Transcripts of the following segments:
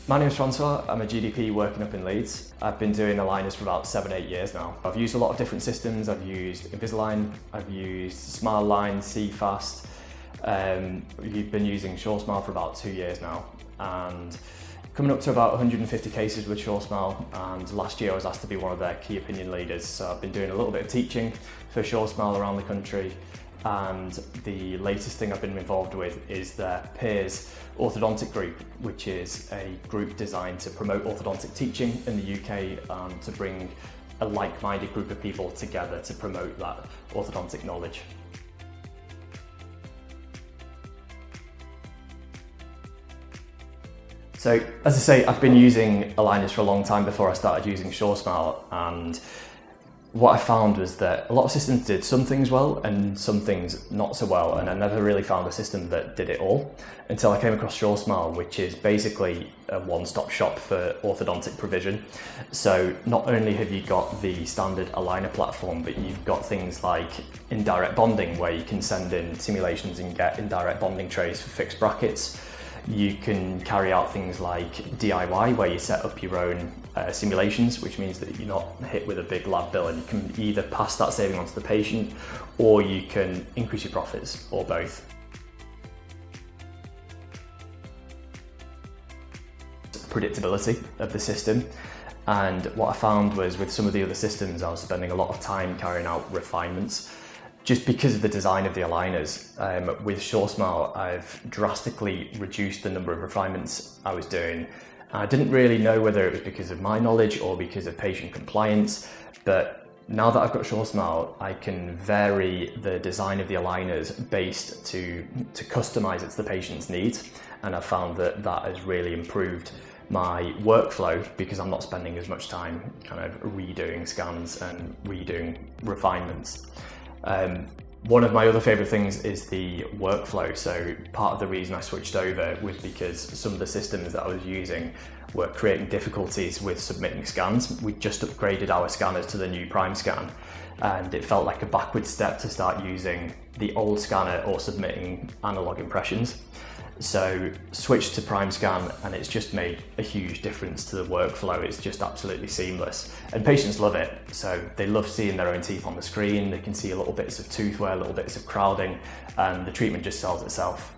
My name is Francois, I'm a GDP working up in Leeds. I've been doing aligners for about 7-8 years now. I've used a lot of different systems. I've used Invisalign, I've used SmileLine, CFast. We've been using SureSmile for about 2 years now, and coming up to about 150 cases with SureSmile, and last year I was asked to be one of their key opinion leaders. So I've been doing a little bit of teaching for SureSmile around the country, and the latest thing I've been involved with is their Peers orthodontic group, which is a group designed to promote orthodontic teaching in the UK and to bring a like-minded group of people together to promote that orthodontic knowledge. So, as I say, I've been using aligners for a long time before I started using SureSmile, and what I found was that a lot of systems did some things well and some things not so well, and I never really found a system that did it all until I came across SureSmile, which is basically a one-stop shop for orthodontic provision. So not only have you got the standard aligner platform, but you've got things like indirect bonding, where you can send in simulations and get indirect bonding trays for fixed brackets. You can carry out things like DIY, where you set up your own simulations, which means that you're not hit with a big lab bill, and you can either pass that saving on to the patient, or you can increase your profits, or both. Predictability of the system, and what I found was with some of the other systems I was spending a lot of time carrying out refinements just because of the design of the aligners. With SureSmile, I've drastically reduced the number of refinements I was doing. I didn't really know whether it was because of my knowledge or because of patient compliance, but now that I've got SureSmile, I can vary the design of the aligners based to customize it to the patient's needs, and I've found that that has really improved my workflow because I'm not spending as much time kind of redoing scans and redoing refinements. One of my other favourite things is the workflow. So part of the reason I switched over was because some of the systems that I was using were creating difficulties with submitting scans. We just upgraded our scanners to the new Prime scan, and it felt like a backward step to start using the old scanner or submitting analog impressions. So switched to Prime Scan, and it's just made a huge difference to the workflow. It's just absolutely seamless, and patients love it. So they love seeing their own teeth on the screen. They can see little bits of tooth wear, little bits of crowding, and the treatment just sells itself.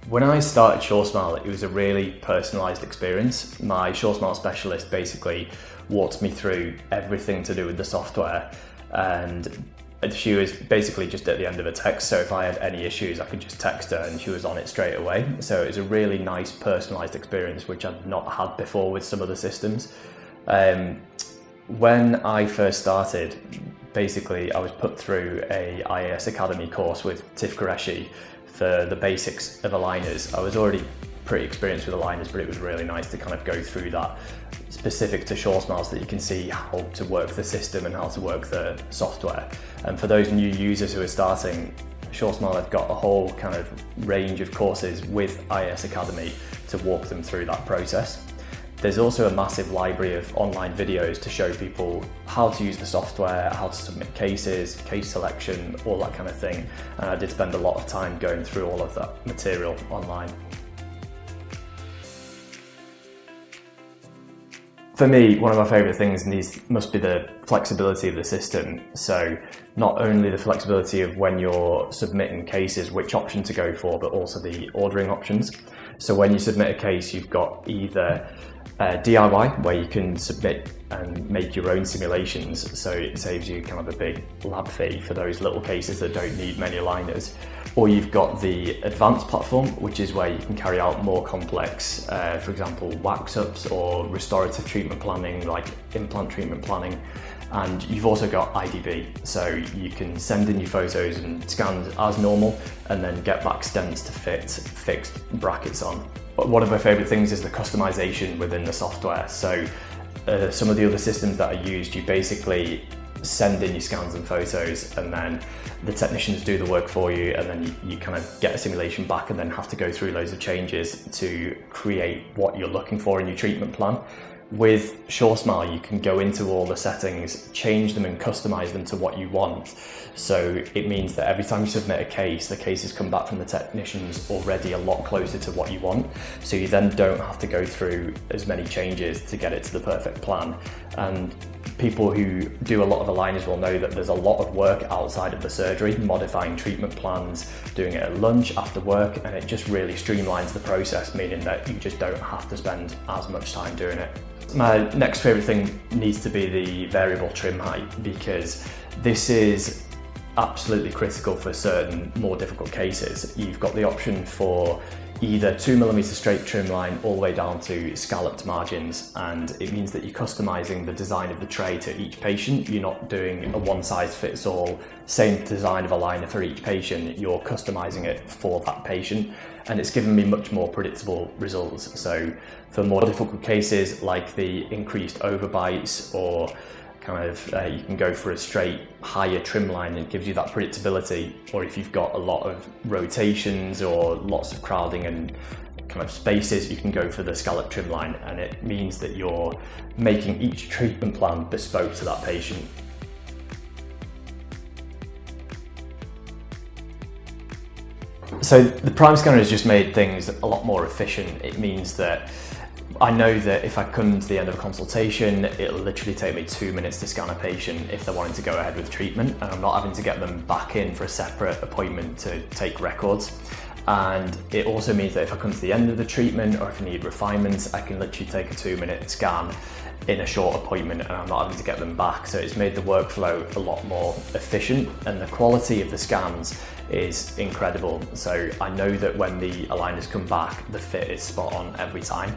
When I started SureSmile, it was a really personalised experience. My SureSmile specialist basically walked me through everything to do with the software, and she was basically just at the end of a text, so if I had any issues I could just text her and she was on it straight away. So it was a really nice personalised experience, which I'd not had before with some other systems. When I first started, basically I was put through a IAS Academy course with Tiff Qureshi for the basics of aligners. I was already pretty experienced with aligners, but it was really nice to kind of go through that specific to SureSmile so that you can see how to work the system and how to work the software. And for those new users who are starting, SureSmile have got a whole kind of range of courses with IAS Academy to walk them through that process. There's also a massive library of online videos to show people how to use the software, how to submit cases, case selection, all that kind of thing. And I did spend a lot of time going through all of that material online. For me, one of my favourite things must be the flexibility of the system. So not only the flexibility of when you're submitting cases, which option to go for, but also the ordering options. So when you submit a case, you've got either DIY, where you can submit and make your own simulations, so it saves you kind of a big lab fee for those little cases that don't need many aligners. Or you've got the advanced platform, which is where you can carry out more complex, for example, wax-ups or restorative treatment planning, like implant treatment planning. And you've also got IDB, so you can send in your photos and scans as normal, and then get back stents to fit fixed brackets on. But one of my favourite things is the customization within the software. So some of the other systems that I used, you basically send in your scans and photos, and then the technicians do the work for you, and then you kind of get a simulation back and then have to go through loads of changes to create what you're looking for in your treatment plan. With SureSmile, you can go into all the settings, change them and customize them to what you want. So it means that every time you submit a case, the cases come back from the technicians already a lot closer to what you want. So you then don't have to go through as many changes to get it to the perfect plan. And people who do a lot of aligners will know that there's a lot of work outside of the surgery, modifying treatment plans, doing it at lunch, after work, and it just really streamlines the process, meaning that you just don't have to spend as much time doing it. My next favourite thing needs to be the variable trim height, because this is absolutely critical for certain more difficult cases. You've got the option for either 2mm straight trim line all the way down to scalloped margins, and it means that you're customizing the design of the tray to each patient. You're not doing a one-size-fits-all, same design of aligner for each patient. You're customizing it for that patient, and it's given me much more predictable results. So for more difficult cases like the increased overbites, or you can go for a straight higher trim line, and it gives you that predictability. Or if you've got a lot of rotations or lots of crowding and kind of spaces, you can go for the scallop trim line, and it means that you're making each treatment plan bespoke to that patient. So the Prime scanner has just made things a lot more efficient. It means that I know that if I come to the end of a consultation, it'll literally take me 2 minutes to scan a patient if they're wanting to go ahead with treatment, and I'm not having to get them back in for a separate appointment to take records. And it also means that if I come to the end of the treatment, or if I need refinements, I can literally take a 2-minute scan in a short appointment, and I'm not having to get them back. So it's made the workflow a lot more efficient, and the quality of the scans is incredible. So I know that when the aligners come back, the fit is spot on every time.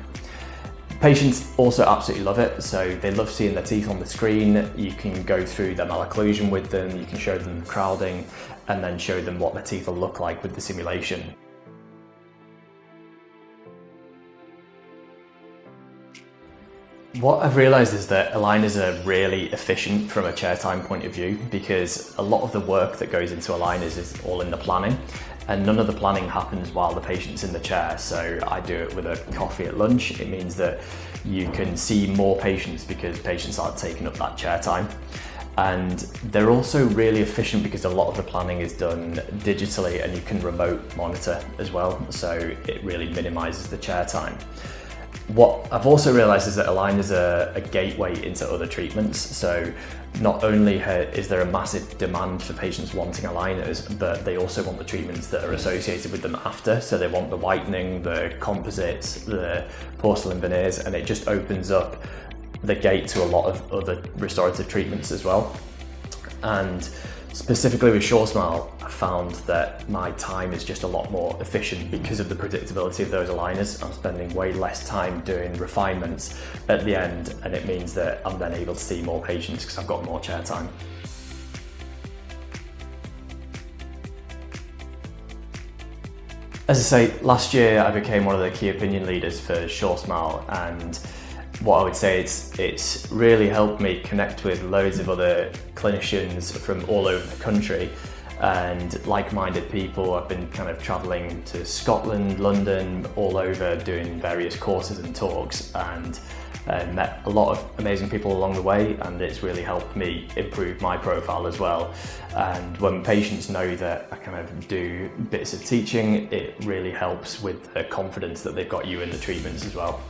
Patients also absolutely love it, so they love seeing their teeth on the screen. You can go through their malocclusion with them, you can show them the crowding, and then show them what their teeth will look like with the simulation. What I've realised is that aligners are really efficient from a chair time point of view, because a lot of the work that goes into aligners is all in the planning, and none of the planning happens while the patient's in the chair. So I do it with a coffee at lunch. It means that you can see more patients because patients aren't taking up that chair time. And they're also really efficient because a lot of the planning is done digitally, and you can remote monitor as well. So it really minimises the chair time. What I've also realised is that aligners are a gateway into other treatments. So not only is there a massive demand for patients wanting aligners, but they also want the treatments that are associated with them after. So they want the whitening, the composites, the porcelain veneers, and it just opens up the gate to a lot of other restorative treatments as well. And specifically with SureSmile, I found that my time is just a lot more efficient because of the predictability of those aligners. I'm spending way less time doing refinements at the end, and it means that I'm then able to see more patients because I've got more chair time. As I say, last year I became one of the key opinion leaders for SureSmile, and what I would say is it's really helped me connect with loads of other clinicians from all over the country and like-minded people. I've been kind of travelling to Scotland, London, all over doing various courses and talks, and met a lot of amazing people along the way, and it's really helped me improve my profile as well. And when patients know that I kind of do bits of teaching, it really helps with the confidence that they've got you in the treatments as well.